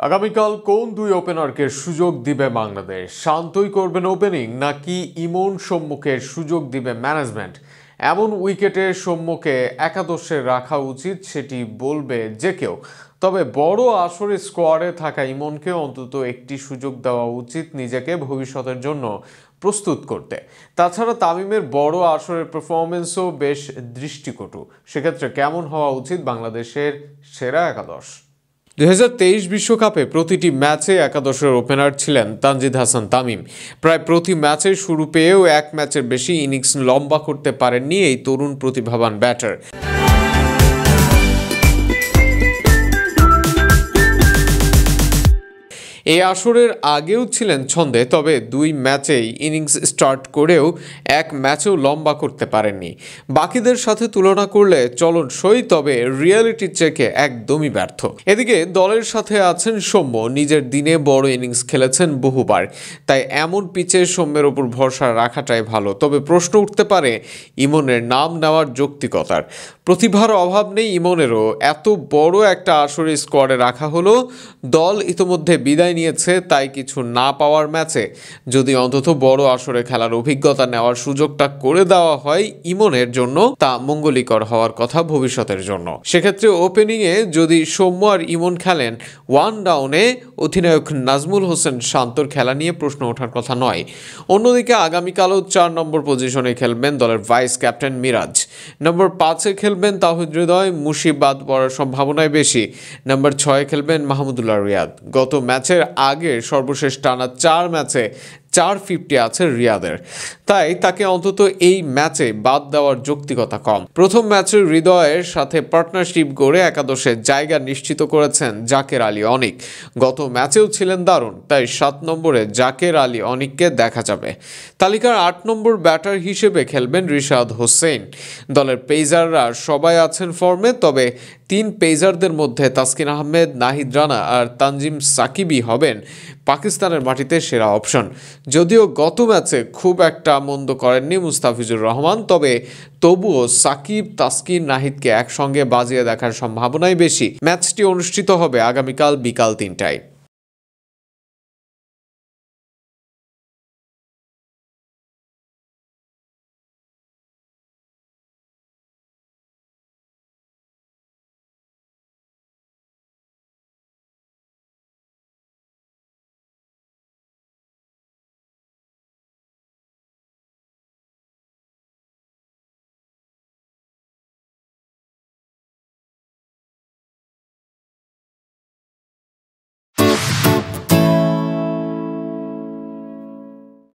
আগামীকাল কোন দুই ওপেনারকে সুযোগ দিবে বাংলাদেশ? শান্তই করবেন ওপেনিং নাকি ইমন সম্মুখের সুযোগ দিবে ম্যানেজমেন্ট? এমন উইকেটে সম্মুখে একাদশে রাখা উচিত সেটি বলবে যে কেউ। তবে বড় আসরে স্কোয়াডে থাকা ইমনকে অন্তত একটি সুযোগ দেওয়া উচিত নিজেকে ভবিষ্যতের জন্য প্রস্তুত করতে। তাছাড়া তামিমের বড় আসরের পারফরমেন্সও বেশ দৃষ্টিকটু। সেক্ষেত্রে কেমন হওয়া উচিত বাংলাদেশের সেরা একাদশ? 2023 বিশ্বকাপে প্রতিটি ম্যাচে একাদশের ওপেনার ছিলেন তানজিদ হাসান তামিম। প্রায় প্রতি ম্যাচের শুরু পেয়েও এক ম্যাচের বেশি ইনিংস লম্বা করতে পারেননি এই তরুণ প্রতিভাবান ব্যাটার। এই আসরের আগেও ছিলেন ছন্দে, তবে দুই ম্যাচেই ইনিংস স্টার্ট করেও এক ম্যাচও লম্বা করতে পারেননি। বাকিদের সাথে তুলনা করলে চলনসই, তবে রিয়েলিটি চেকে একদমই ব্যর্থ। এদিকে দলের সাথে আছেন সৌম্য, নিজের দিনে বড় ইনিংস খেলেছেন বহুবার, তাই এমন পিচে সৌম্যের ওপর ভরসা রাখাটাই ভালো। তবে প্রশ্ন উঠতে পারে ইমনের নাম নেওয়ার যৌক্তিকতার। প্রতিভার অভাব নেই ইমনেরও, এত বড় একটা আসরে স্কোয়াডে রাখা হলো। দল ইতোমধ্যে বিদায় নিয়েছে, তাই কিছু না পাওয়ার ম্যাচে যদি অন্তত বড় আসরে খেলার অভিজ্ঞতা নেওয়ার সুযোগটা করে দেওয়া হয় ইমনের জন্য, তা মঙ্গলীকর হওয়ার কথা ভবিষ্যতের জন্য। সেক্ষেত্রে ওপেনিংয়ে যদি সৌম্য আর ইমন খেলেন, ওয়ান ডাউনে অধিনায়ক নাজমুল হোসেন শান্তর খেলা নিয়ে প্রশ্ন ওঠার কথা নয়। অন্যদিকে আগামীকালও 4 নম্বর পজিশনে খেলবেন দলের ভাইস ক্যাপ্টেন মিরাজ। নম্বর 5-এ খেলবেন তাহিদ হৃদয়, মুশিব বাদ পড়ার সম্ভাবনাই বেশি। নম্বর 6-এ খেলবেন মাহমুদুল্লাহ রিয়াদ। গত ম্যাচের আগে সর্বশেষ টানা 4 ম্যাচে 450 আছে রিয়াদের, তাই তাকে অন্তত এই ম্যাচে বাদ দেওয়ার যৌক্তিকতা কম। প্রথম ম্যাচে হৃদয়ের সাথে পার্টনারশিপ গড়ে একাদশে জায়গা নিশ্চিত করেছেন জাকের আলী অনিক। গত ম্যাচেও ছিলেন দারুণ, তাই 7 নম্বরে জাকের আলী অনিককে দেখা যাবে। তালিকার 8 নম্বর ব্যাটার হিসেবে খেলবেন রিশাদ হোসেন। দলের পেসাররা সবাই আছেন ফর্মে, তবে 3 পেসারদের মধ্যে তাসকিন আহমেদ, নাহিদ রানা আর তানজিম সাকিবই হবেন পাকিস্তানের মাটিতে সেরা অপশন। যদিও গত ম্যাচে খুব একটা মন্দ করেননি মুস্তাফিজুর রহমান, তবে তবুও সাকিব, তাসকিন, নাহিদকে একসঙ্গে বাজিয়ে দেখার সম্ভাবনাই বেশি। ম্যাচটি অনুষ্ঠিত হবে আগামীকাল বিকাল 3টায়।